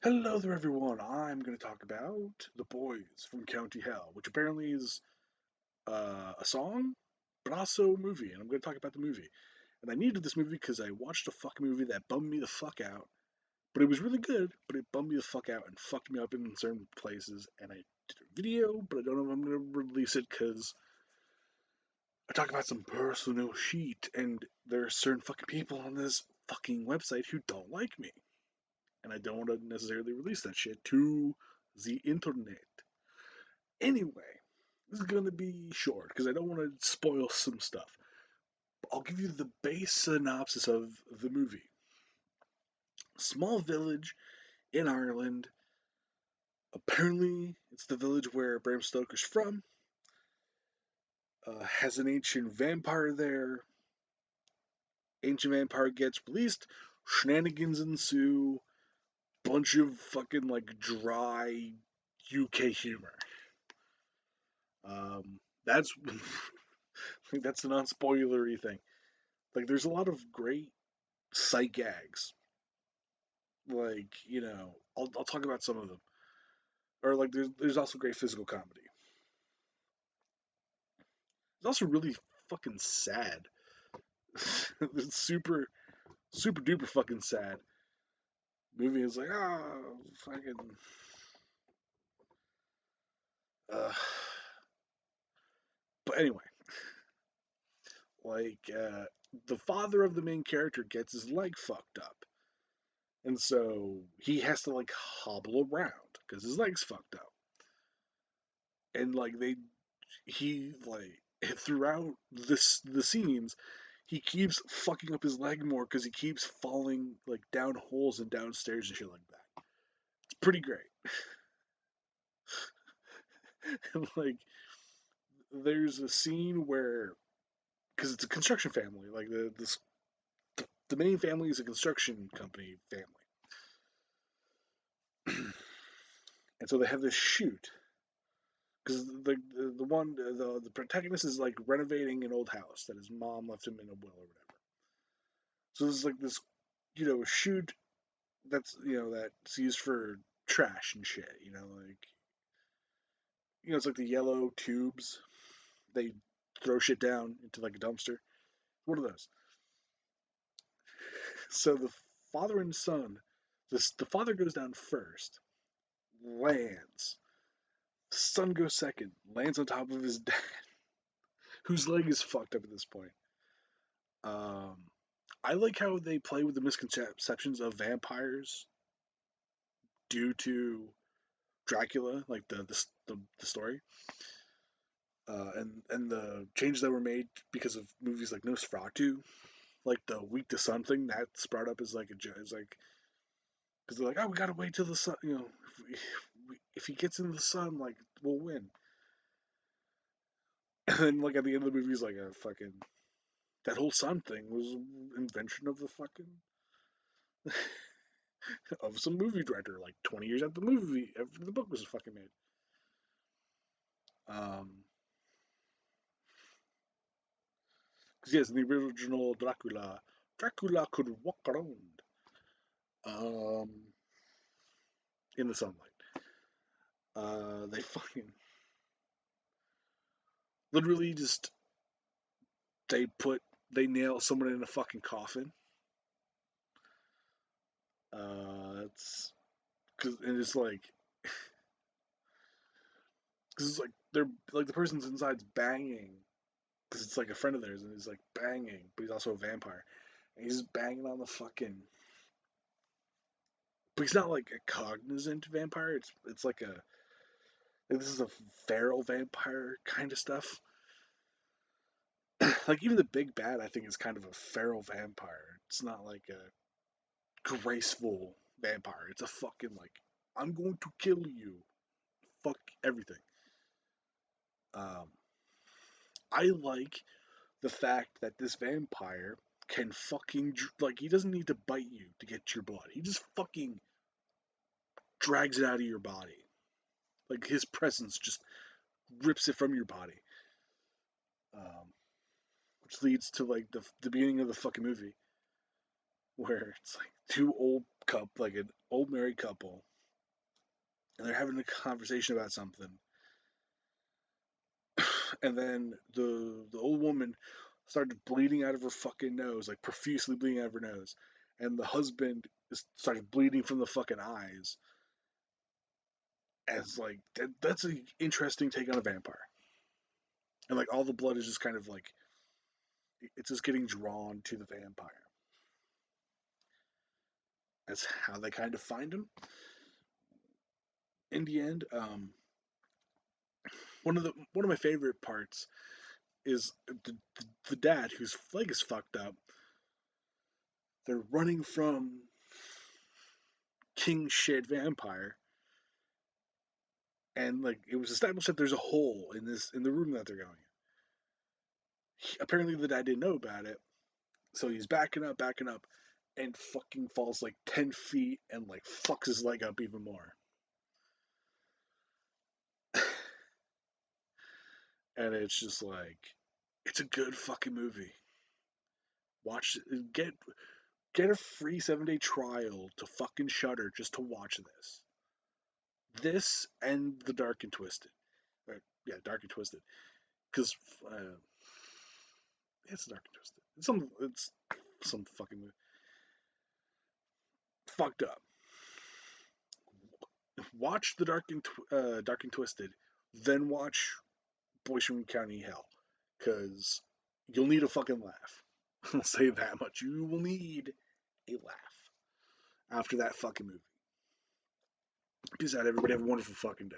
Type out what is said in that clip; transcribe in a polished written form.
Hello there, everyone. I'm going to talk about The Boys from County Hell, which apparently is a song, but also a movie. And I'm going to talk about the movie. And I needed this movie because I watched a fucking movie that bummed me the fuck out. But it was really good, but it bummed me the fuck out and fucked me up in certain places. And I did a video, but I don't know if I'm going to release it because I talk about some personal shit. And there are certain fucking people on this fucking website who don't like me. And I don't want to necessarily release that shit to the internet. Anyway, this is gonna be short because I don't want to spoil some stuff. I'll give you the base synopsis of the movie. Small village in Ireland. Apparently, it's the village where Bram Stoker's from. Has an ancient vampire there. Ancient vampire gets released. Shenanigans ensue. Bunch of fucking like dry UK humor. That's that's a non-spoilery thing. Like, there's a lot of great sight gags. Like, I'll talk about some of them. Or like, there's also great physical comedy. It's also really fucking sad. It's super duper fucking sad. Movie is like, fucking. Uh. But anyway, the father of the main character gets his leg fucked up, and so he has to like hobble around because his leg's fucked up. And like he like throughout the scenes, he keeps fucking up his leg more because he keeps falling like down holes and downstairs and shit like that. It's pretty great. And like, there's a scene where, because it's a construction family, like the main family is a construction company family, and so they have this shoot because the protagonist is like renovating an old house that his mom left him in a will or whatever. So there's like this, shoot that's used for trash and shit. It's like the yellow tubes they throw shit down into like a dumpster. One of those. So the father and son, the father goes down first, lands. Son goes second, lands on top of his dad, whose leg is fucked up at this point. Um, I like how they play with the misconceptions of vampires due to Dracula, like the story. And the changes that were made because of movies like Nosferatu, like the weak to sun thing that's brought up as like is like, because they're like, oh, we gotta wait till the sun, if he gets in the sun, like, we'll win. And then like at the end of the movie, he's like, a fucking that whole sun thing was invention of the fucking of some movie director like 20 years after the book was fucking made. Because yes, in the original Dracula could walk around um in the sunlight. They fucking literally just they nail someone in a fucking coffin. It's because and it's like because it's like they're like the person's inside's banging because it's like a friend of theirs and he's like banging, but he's also a vampire. And he's just banging on the fucking. But he's not like a cognizant vampire. It's like this is a feral vampire kind of stuff. Like even the big bad, I think, is kind of a feral vampire. It's not like a graceful vampire. It's a fucking like I'm going to kill you. Fuck everything. Um, I like the fact that this vampire can fucking like he doesn't need to bite you to get your blood. He just fucking drags it out of your body. Like his presence just rips it from your body. Um, which leads to like the beginning of the fucking movie where it's like two old like an old married couple, and they're having a conversation about something, and then the old woman started bleeding out of her fucking nose, like profusely bleeding out of her nose, and the husband started bleeding from the fucking eyes. And it's like that's an interesting take on a vampire, and like all the blood is just kind of like it's just getting drawn to the vampire. That's how they kind of find him in the end. One of my favorite parts is the dad whose leg is fucked up. They're running from king shit vampire, and like it was established that there's a hole in the room that they're going in. Apparently the dad didn't know about it, so he's backing up, and fucking falls like 10 feet and like fucks his leg up even more. And it's just like it's a good fucking movie. Watch get a free 7-day trial to fucking Shudder just to watch this. This and The Dark and Twisted. Yeah, Dark and Twisted. Because it's Dark and Twisted. It's some fucking movie. Fucked up. Watch The Dark and Twisted, then watch Boys from County Hell, because you'll need a fucking laugh. I'll say that much. You will need a laugh after that fucking movie. Peace out, everybody. Have a wonderful fucking day.